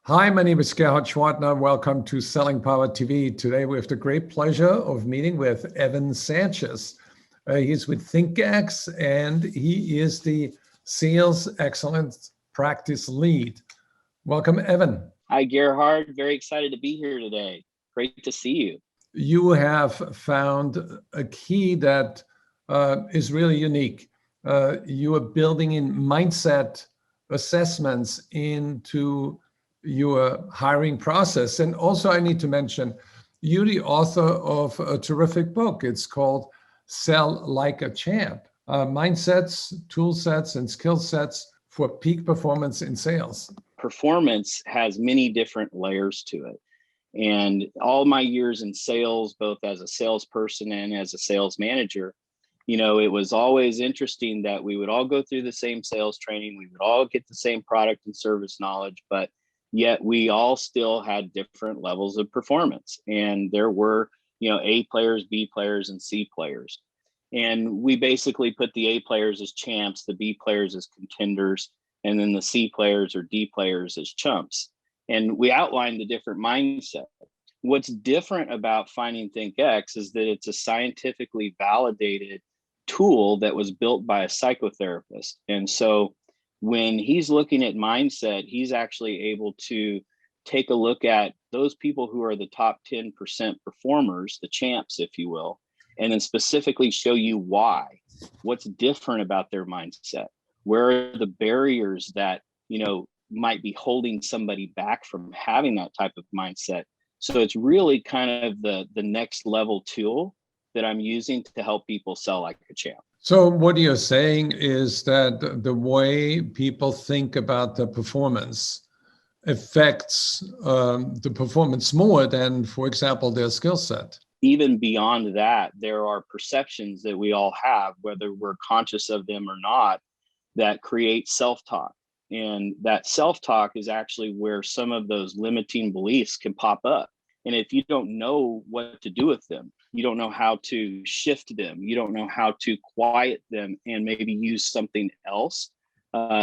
Hi, my name is Gerhard Schwartner. Welcome to Selling Power TV. Today we have the great pleasure of meeting with Evan Sanchez. He's with ThinkX and he is the Sales Excellence Practice Lead. Welcome, Evan. Hi, Gerhard. Very excited to be here today. Great to see you. You have found a key that is really unique. You are building in mindset assessments into your hiring process. And also I need to mention, you're the author of a terrific book. It's called Sell Like a Champ, Mindsets, Tool Sets, and Skill Sets for Peak Performance in Sales. Performance has many different layers to it. And all my years in sales, both as a salesperson and as a sales manager, it was always interesting that we would all go through the same sales training. We would all get the same product and service knowledge, but yet we all still had different levels of performance. And there were, A players, B players, and C players. And we basically put the A players as champs, the B players as contenders, and then the C players or D players as chumps. And we outlined the different mindset. What's different about finding ThinkX is that it's a scientifically validated tool that was built by a psychotherapist. And so when he's looking at mindset, he's actually able to take a look at those people who are the top 10% performers, the champs, if you will, and then specifically show you why, what's different about their mindset, where are the barriers that, might be holding somebody back from having that type of mindset. So it's really kind of the next level tool that I'm using to help people sell like a champ. So what you're saying is that the way people think about the performance affects the performance more than, for example, their skill set. Even beyond that, there are perceptions that we all have, whether we're conscious of them or not, that create self-talk. And that self-talk is actually where some of those limiting beliefs can pop up. And if you don't know what to do with them, you don't know how to shift them, you don't know how to quiet them and maybe use something else,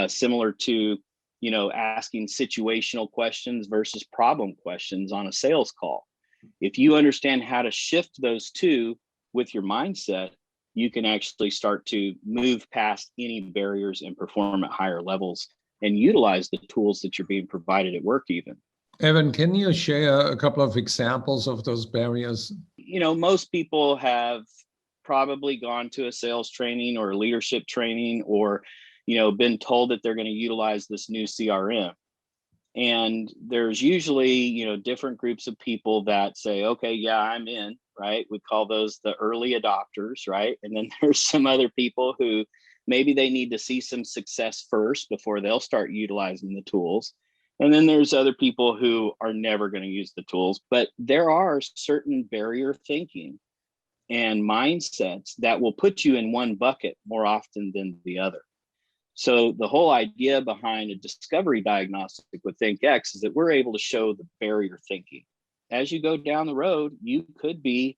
similar to, asking situational questions versus problem questions on a sales call. If you understand how to shift those two with your mindset, you can actually start to move past any barriers and perform at higher levels and utilize the tools that you're being provided at work even. Evan, can you share a couple of examples of those barriers? Most people have probably gone to a sales training or leadership training or, been told that they're going to utilize this new CRM. And there's usually, different groups of people that say, okay, yeah, I'm in, right? We call those the early adopters, right? And then there's some other people who maybe they need to see some success first before they'll start utilizing the tools. And then there's other people who are never going to use the tools, but there are certain barrier thinking and mindsets that will put you in one bucket more often than the other. So the whole idea behind a discovery diagnostic with ThinkX is that we're able to show the barrier thinking. As you go down the road, you could be,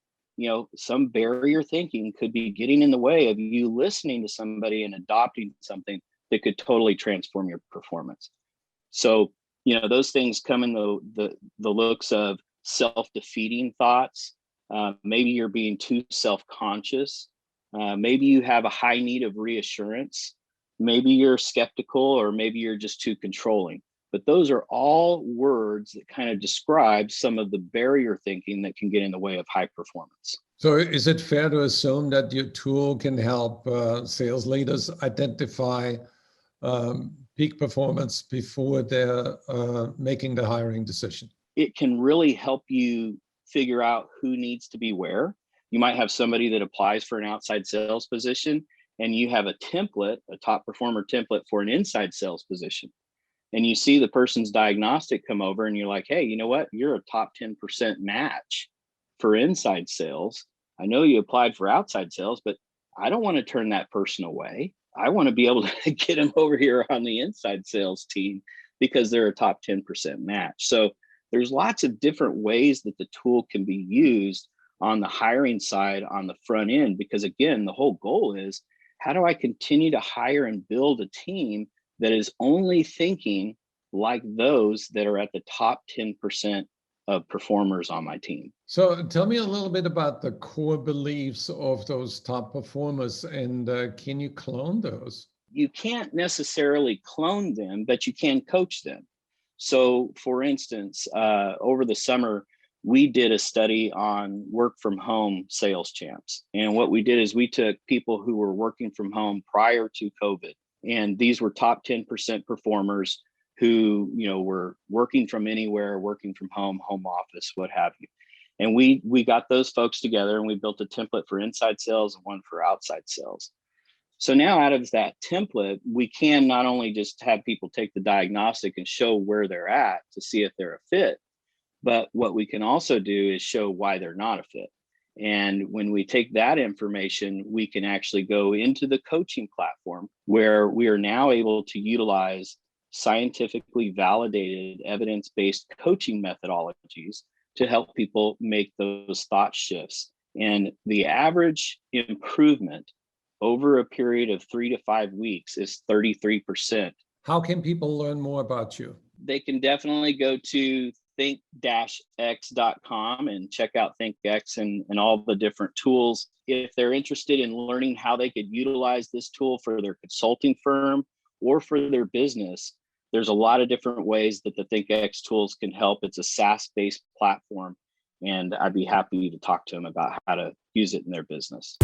some barrier thinking could be getting in the way of you listening to somebody and adopting something that could totally transform your performance. So, those things come in the looks of self-defeating thoughts. Maybe you're being too self-conscious. Maybe you have a high need of reassurance. Maybe you're skeptical, or maybe you're just too controlling. But those are all words that kind of describe some of the barrier thinking that can get in the way of high performance. So is it fair to assume that your tool can help sales leaders identify peak performance before they're making the hiring decision? It can really help you figure out who needs to be where. You might have somebody that applies for an outside sales position, and you have a template, a top performer template for an inside sales position. And you see the person's diagnostic come over and you're like, hey, you know what? You're a top 10% match for inside sales. I know you applied for outside sales, but I don't want to turn that person away. I want to be able to get them over here on the inside sales team because they're a top 10% match. So there's lots of different ways that the tool can be used on the hiring side on the front end, because again, the whole goal is, how do I continue to hire and build a team that is only thinking like those that are at the top 10% of performers on my team. So tell me a little bit about the core beliefs of those top performers, and can you clone those? You can't necessarily clone them, but you can coach them. So for instance, over the summer, we did a study on work from home sales champs. And what we did is we took people who were working from home prior to COVID, and these were top 10% performers who, were working from anywhere, working from home, home office, what have you. And we got those folks together and we built a template for inside sales and one for outside sales. So now out of that template, we can not only just have people take the diagnostic and show where they're at to see if they're a fit, but what we can also do is show why they're not a fit. And when we take that information, we can actually go into the coaching platform where we are now able to utilize scientifically validated, evidence-based coaching methodologies to help people make those thought shifts. And the average improvement over a period of 3 to 5 weeks is 33%. How can people learn more about you? They can definitely go to think-x.com and check out ThinkX and all the different tools. If they're interested in learning how they could utilize this tool for their consulting firm or for their business, there's a lot of different ways that the ThinkX tools can help. It's a SaaS-based platform, and I'd be happy to talk to them about how to use it in their business.